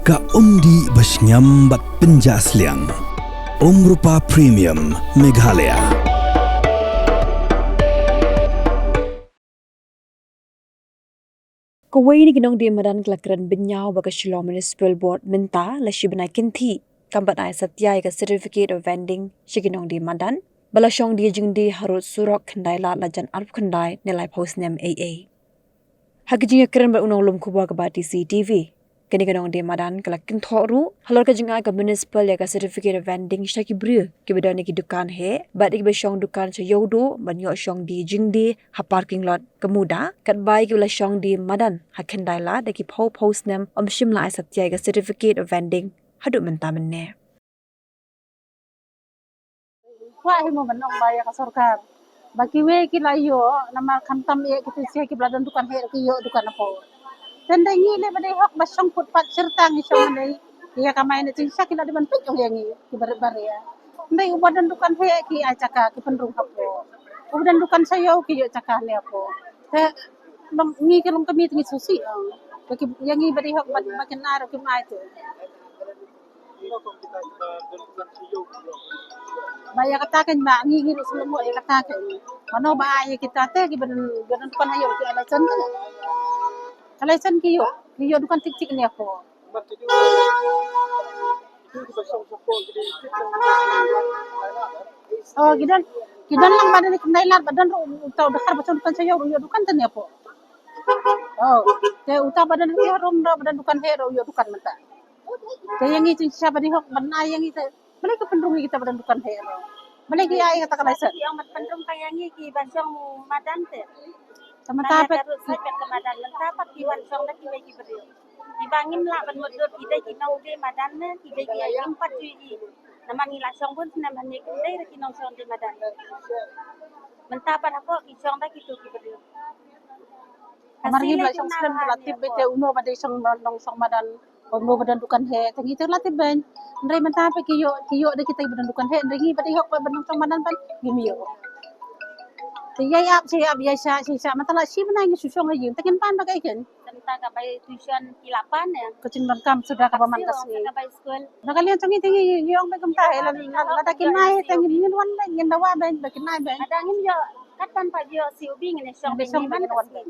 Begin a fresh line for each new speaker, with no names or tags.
Ka Umdi Bashnyam Bat Penjasliang Rupa Premium Meghalaya.
Kuwai ni ginong di madan kelakaran benyau baka Shillong Municipal Board minta lashi benai kinti kambat ai satyai ka certificate of vending shiginong di madan balashong di jing di harut surok khandai la lajan arp khandai nilai post nem AA. Hakijing keren ba unong lum kubwa ka ba CCTV. Kini ginong di madan kelakin thoru halor ka jingai ka municipal ya ka certificate of vending shaki bru ki bedani ki dukan he ba dik be shong dukan cha yodo ban yo shong di jing di ha parking lot kemuda kat bai ki la shong di madan ha khandai la de ki post nem shim la satyai ka certificate of vending hadu menta menne.
Wah, mau menong bayar ke sarkar. Bagi we ki layo nama kantam ye kita sia ki bladan dukan he ki yo dukan apa. Tenda ngi le bade hok basong put pat serta ngi song ne. Ya kamai ne ting sak la deban pit yang ngi ki bar ya. Ndai ubadan dukan he ki acaka ki pendrung apa. Ubadan dukan sayo ki yo caka ne apa. Te ngi ki long kami tingi susi. Bagi yang ngi bade hok bakin nar ki mai tu. Bayar katakan mbak ngi semua ya katakan. Mana bahaya kita teh ki badan dukan ayo ki alasan kan. Alasan ki yo dukan tik ni aku. Oh gidan lang badan kendai lar badan utau dakar badan dukan saya yo dukan tan ya po. Oh, te utau badan ki rom badan dukan he yo dukan mata. Te yang itu siapa di hok benai yang itu. Boleh ke pendrungi kita badan dukan he. Boleh ki ai kata kalaisan.
Yang pendrung kayangi ki basong madan te.
Sama tapet
Saya ke madan tapat ki wan song dak ki bagi beri. Dibangin lah ban modot ide ki nau de madan ne ide ki ayam pat ji. Nama ni la song pun nama ni kende ki nau song de madan. Mentapat apa ki song dak ki tu ki beri.
Margi la song sen relatif bete uno bade song nong song madan uno badan dukan he tangi ter relatif ben. Ndai mentape ki yo de kita badan dukan he ndai bade hok badan song madan ban gimi yo. Tiyay siap biasa sisa matala si menang susong aja tengin pan bagai kan
Tentang ka bay tuition ilapan ya.
kucing bangkam sudah ka paman kasih
Ka bay school.
nakalian tangi tangi yung bagam tahe la dakin nai tangi ngin wan ben ngin dawa ben dakin nai ben
Kadangin yo katan pa yo si ubi ngene song
Ngene song
man
ngene wan
kasi.